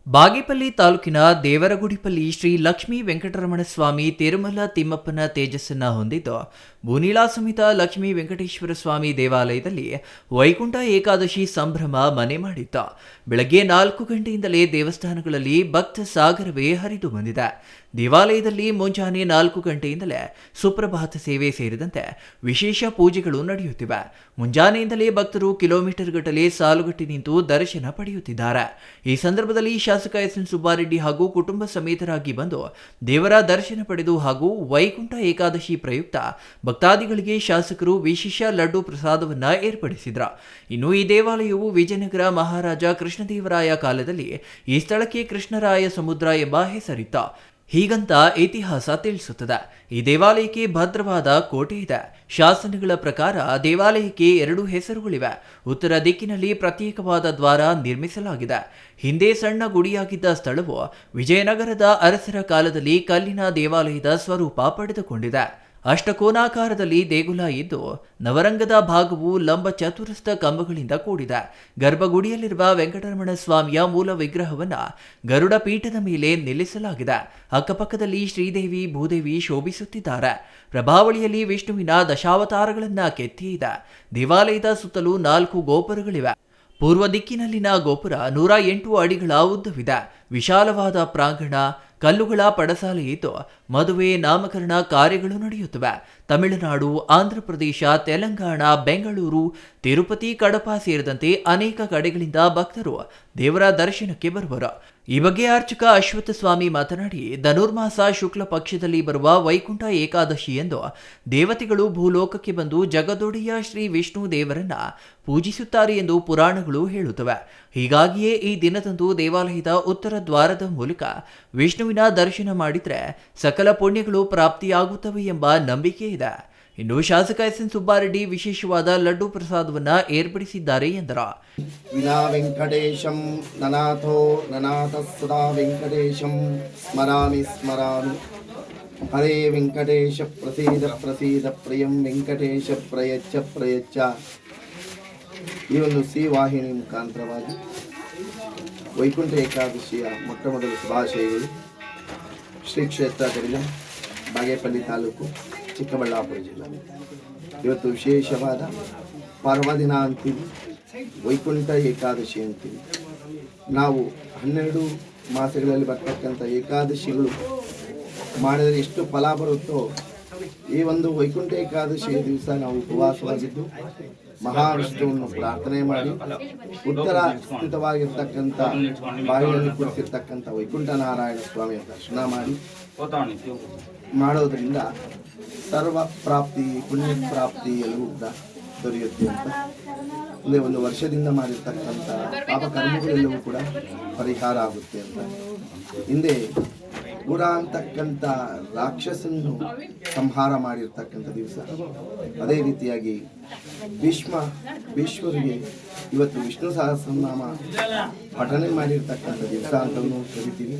ಬಾಗೇಪಲ್ಲಿ ತಾಲೂಕಿನ ದೇವರಗುಡಿಪಲ್ಲಿ ಶ್ರೀ ಲಕ್ಷ್ಮೀ ವೆಂಕಟರಮಣ ಸ್ವಾಮಿ ತಿರುಮಲ ತಿಮ್ಮಪ್ಪನ ತೇಜಸ್ಸನ್ನ ಹೊಂದಿದ್ದು ಭೂನೀಳಾ ಸಮೇತ ಲಕ್ಷ್ಮೀ ವೆಂಕಟೇಶ್ವರ ಸ್ವಾಮಿ ದೇವಾಲಯದಲ್ಲಿ ವೈಕುಂಠ ಏಕಾದಶಿ ಸಂಭ್ರಮ ಮನೆ ಮಾಡಿತ್ತು. ಬೆಳಗ್ಗೆ 4 ಗಂಟೆಯಿಂದಲೇ ದೇವಸ್ಥಾನಗಳಲ್ಲಿ ಭಕ್ತ ಸಾಗರವೇ ಹರಿದು ಬಂದಿದೆ. ದೇವಾಲಯದಲ್ಲಿ ಮುಂಜಾನೆ 4 ಗಂಟೆಯಿಂದಲೇ ಸುಪ್ರಭಾತ ಸೇವೆ ಸೇರಿದಂತೆ ವಿಶೇಷ ಪೂಜೆಗಳು ನಡೆಯುತ್ತಿವೆ. ಮುಂಜಾನೆಯಿಂದಲೇ ಭಕ್ತರು ಕಿಲೋಮೀಟರ್ ಗಟ್ಟಲೆ ಸಾಲುಗಟ್ಟಿ ನಿಂತು ದರ್ಶನ ಪಡೆಯುತ್ತಿದ್ದಾರೆ. ಈ ಸಂದರ್ಭದಲ್ಲಿ ಶಾಸಕ ಎಸ್.ಎನ್. ಸುಬ್ಬಾರೆಡ್ಡಿ ಹಾಗೂ ಕುಟುಂಬ ಸಮೇತರಾಗಿ ಬಂದು ದೇವರ ದರ್ಶನ ಪಡೆದು ಹಾಗೂ ವೈಕುಂಠ ಏಕಾದಶಿ ಪ್ರಯುಕ್ತ ಭಕ್ತಾದಿಗಳಿಗೆ ಶಾಸಕರು ವಿಶೇಷ ಲಡ್ಡು ಪ್ರಸಾದವನ್ನ ಏರ್ಪಡಿಸಿದ್ರು. ಇನ್ನು ಈ ದೇವಾಲಯವು ವಿಜಯನಗರ ಮಹಾರಾಜ ಕೃಷ್ಣದೇವರಾಯ ಕಾಲದಲ್ಲಿ ಈ ಸ್ಥಳಕ್ಕೆ ಕೃಷ್ಣರಾಯ ಸಮುದ್ರ ಎಂಬ ಹೆಸರಿತ್ತು. ಹೀಗಂತ ಇತಿಹಾಸ ತಿಳಿಸುತ್ತದೆ. ಈ ದೇವಾಲಯಕ್ಕೆ ಭದ್ರವಾದ ಕೋಟೆ ಇದೆ. ಶಾಸನಗಳ ಪ್ರಕಾರ ದೇವಾಲಯಕ್ಕೆ 2 ಹೆಸರುಗಳಿವೆ. ಉತ್ತರ ದಿಕ್ಕಿನಲ್ಲಿ ಪ್ರತ್ಯೇಕವಾದ ದ್ವಾರ ನಿರ್ಮಿಸಲಾಗಿದೆ. ಹಿಂದೆ ಸಣ್ಣ ಗುಡಿಯಾಗಿದ್ದ ಸ್ಥಳವು ವಿಜಯನಗರದ ಅರಸರ ಕಾಲದಲ್ಲಿ ಕಲ್ಲಿನ ದೇವಾಲಯದ ಸ್ವರೂಪ ಪಡೆದುಕೊಂಡಿದೆ. ಅಷ್ಟಕೋನಾಕಾರದಲ್ಲಿ ದೇಗುಲ ಇದ್ದು ನವರಂಗದ ಭಾಗವು ಲಂಬ ಚತುರಸ್ರ ಕಂಬಗಳಿಂದ ಕೂಡಿದೆ. ಗರ್ಭಗುಡಿಯಲ್ಲಿರುವ ವೆಂಕಟರಮಣ ಸ್ವಾಮಿಯ ಮೂಲ ವಿಗ್ರಹವನ್ನು ಗರುಡ ಪೀಠದ ಮೇಲೆ ನಿಲ್ಲಿಸಲಾಗಿದೆ. ಅಕ್ಕಪಕ್ಕದಲ್ಲಿ ಶ್ರೀದೇವಿ ಭೂದೇವಿ ಶೋಭಿಸುತ್ತಿದ್ದಾರೆ. ಪ್ರಭಾವಳಿಯಲ್ಲಿ ವಿಷ್ಣುವಿನ ದಶಾವತಾರಗಳನ್ನ ಕೆತ್ತಿ ಇದೆ. ದೇವಾಲಯದ ಸುತ್ತಲೂ 4 ಗೋಪುರಗಳಿವೆ. ಪೂರ್ವ ದಿಕ್ಕಿನಲ್ಲಿನ ಗೋಪುರ 108 ಅಡಿಗಳ ಉದ್ದವಿದೆ. ವಿಶಾಲವಾದ ಪ್ರಾಂಗಣ, ಕಲ್ಲುಗಳ ಪಡಸಾಲೆ ಇದ್ದು ಮದುವೆ ನಾಮಕರಣ ಕಾರ್ಯಗಳು ನಡೆಯುತ್ತವೆ. ತಮಿಳುನಾಡು, ಆಂಧ್ರಪ್ರದೇಶ, ತೆಲಂಗಾಣ, ಬೆಂಗಳೂರು, ತಿರುಪತಿ, ಕಡಪ ಸೇರಿದಂತೆ ಅನೇಕ ಕಡೆಗಳಿಂದ ಭಕ್ತರು ದೇವರ ದರ್ಶನಕ್ಕೆ ಬರುವರು. ಈ ಬಗ್ಗೆ ಅರ್ಚಕ ಅಶ್ವತ್ಥ ಸ್ವಾಮಿ ಮಾತನಾಡಿ, ಧನುರ್ಮಾಸ ಶುಕ್ಲ ಪಕ್ಷದಲ್ಲಿ ಬರುವ ವೈಕುಂಠ ಏಕಾದಶಿ ಎಂದು ದೇವತೆಗಳು ಭೂಲೋಕಕ್ಕೆ ಬಂದು ಜಗದೊಡೆಯ ಶ್ರೀ ವಿಷ್ಣು ದೇವರನ್ನ ಪೂಜಿಸುತ್ತಾರೆ ಎಂದು ಪುರಾಣಗಳು ಹೇಳುತ್ತವೆ. ಹೀಗಾಗಿಯೇ ಈ ದಿನದಂದು ದೇವಾಲಯದ ಉತ್ತರ ದ್ವಾರದ ಮೂಲಕ ವಿಷ್ಣುವಿನ ದರ್ಶನ ಮಾಡಿದ್ರೆ ಸಕಲ ಪುಣ್ಯಗಳು ಪ್ರಾಪ್ತಿಯಾಗುತ್ತವೆ ಎಂಬ ನಂಬಿಕೆ ಇದೆ. ಇನ್ನು ಶಾಸಕ ಎಸ್.ಎನ್. ಸುಬ್ಬಾರೆಡ್ಡಿ ವಿಶೇಷವಾದ ಲಡ್ಡು ಪ್ರಸಾದವನ್ನ ಏರ್ಪಡಿಸಿದ್ದಾರೆ ಎಂದರು. ವಿನಾ ವೆಂಕಟೇಶಂ ನನಾಥೋ ನನಾಥ ಸದಾ ವೆಂಕಟೇಶಂ ಸ್ಮರಾಮಿ ಸ್ಮರಾಮಿ. ಹರೇ ವೆಂಕಟೇಶ ಪ್ರಸೀದ ಪ್ರಸೀದ ಪ್ರಿಯಂ ವೆಂಕಟೇಶ ಪ್ರಯಚ್ಛ ಪ್ರಯಚ್ಛ. ಈ ಒಂದು ಸಿ ವಾಹಿನಿ ಮುಖಾಂತರವಾಗಿ ವೈಕುಂಠ ಏಕಾದಶಿಯ ಮೊಟ್ಟಮೊದಲ ಶುಭಾಶಯಗಳು. ಶ್ರೀ ಕ್ಷೇತ್ರ ಗಡಿಲ, ಬಾಗೇಪಲ್ಲಿ ತಾಲೂಕು, ಚಿಕ್ಕಬಳ್ಳಾಪುರ ಜಿಲ್ಲೆ. ಇವತ್ತು ವಿಶೇಷವಾದ ಪರ್ವದಿನ ಅಂತೀವಿ, ವೈಕುಂಠ ಏಕಾದಶಿ ಅಂತೀವಿ. ನಾವು 12 ಮಾಸಗಳಲ್ಲಿ ಬರ್ತಕ್ಕಂಥ ಏಕಾದಶಿಗಳು ಮಾಡಿದರೆ ಎಷ್ಟು ಫಲ ಬರುತ್ತೋ, ಈ ಒಂದು ವೈಕುಂಠ ಏಕಾದಶಿಯ ದಿವಸ ನಾವು ಉಪವಾಸವಾಗಿದ್ದು ಮಹಾವಿಷ್ಣುವನ್ನು ಪ್ರಾರ್ಥನೆ ಮಾಡಿ ಉತ್ತರ ಸ್ಥಿತವಾಗಿರ್ತಕ್ಕಂಥ ಬಾವಿಯಲ್ಲಿ ಕುಳಿತಿರ್ತಕ್ಕಂಥ ವೈಕುಂಠ ನಾರಾಯಣ ಸ್ವಾಮಿಯ ದರ್ಶನ ಮಾಡೋದ್ರಿಂದ ಸರ್ವ ಪ್ರಾಪ್ತಿ, ಪುಣ್ಯ ಪ್ರಾಪ್ತಿ ಎಲ್ಲವೂ ಕೂಡ ದೊರೆಯುತ್ತೆ ಅಂತ. ಅಂದರೆ ಒಂದು ವರ್ಷದಿಂದ ಮಾಡಿರ್ತಕ್ಕಂಥ ಪಾಪಕರ್ಮಗಳೆಲ್ಲವೂ ಕೂಡ ಪರಿಹಾರ ಆಗುತ್ತೆ ಅಂತ. ಹಿಂದೆ ಗುಡ ಅಂತಕ್ಕಂಥ ರಾಕ್ಷಸನ್ನು ಸಂಹಾರ ಮಾಡಿರ್ತಕ್ಕಂಥ ದಿವಸ. ಅದೇ ರೀತಿಯಾಗಿ ಭೀಷ್ಮರಿಗೆ ಇವತ್ತು ವಿಷ್ಣು ಸಹಸ್ರನಾಮ ಪಠನೆ ಮಾಡಿರ್ತಕ್ಕಂಥ ದಿವಸ ಅಂತಲೂ ಕರಿತೀವಿ.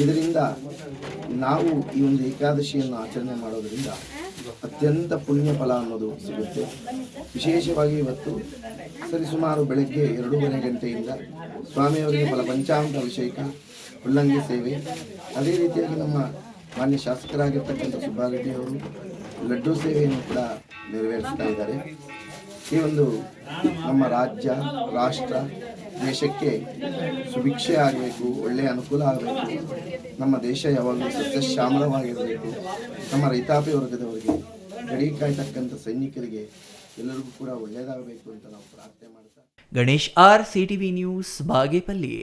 ಇದರಿಂದ ನಾವು ಈ ಒಂದು ಏಕಾದಶಿಯನ್ನು ಆಚರಣೆ ಮಾಡೋದರಿಂದ ಅತ್ಯಂತ ಪುಣ್ಯ ಫಲ ಅನ್ನೋದು ಸಿಗುತ್ತೆ. ವಿಶೇಷವಾಗಿ ಇವತ್ತು ಸರಿಸುಮಾರು ಬೆಳಗ್ಗೆ 2:30 ಗಂಟೆಯಿಂದ ಸ್ವಾಮಿಯವರಿಗೆ ಪಂಚಾಮೃತ ಅಭಿಷೇಕ, ಉಲ್ಲಂಘೆ ಸೇವೆ, ಅದೇ ರೀತಿಯಾಗಿ ನಮ್ಮ ಮಾನ್ಯ ಶಾಸಕರಾಗಿರ್ತಕ್ಕಂಥ ಸುಬ್ಬಾರೆಡ್ಡಿ ಅವರು ಲಡ್ಡು ಸೇವೆಯನ್ನು ಕೂಡ ನೆರವೇರಿಸ್ತಾ ಇದ್ದಾರೆ. ಈ ಒಂದು ನಮ್ಮ ರಾಜ್ಯ, ರಾಷ್ಟ್ರ, ದೇಶಕ್ಕೆ ಸುಭಿಕ್ಷೆ ಆಗಬೇಕು, ಒಳ್ಳೆಯ ಅನುಕೂಲ ಆಗಬೇಕು, ನಮ್ಮ ದೇಶ ಯಾವಾಗಲೂ ಸಸ್ಯಶ್ಯಾಮಲವಾಗಿರಬೇಕು, ನಮ್ಮ ರೈತಾಪಿ ವರ್ಗದವರಿಗೆ, ಗಡಿ ಕಾಯ್ತಕ್ಕಂಥ ಸೈನಿಕರಿಗೆ ಎಲ್ಲರಿಗೂ ಕೂಡ ಒಳ್ಳೆಯದಾಗಬೇಕು ಅಂತ ನಾವು ಪ್ರಾರ್ಥನೆ ಮಾಡ್ತಾ. Ganesh R, CTV news, Bagepalli.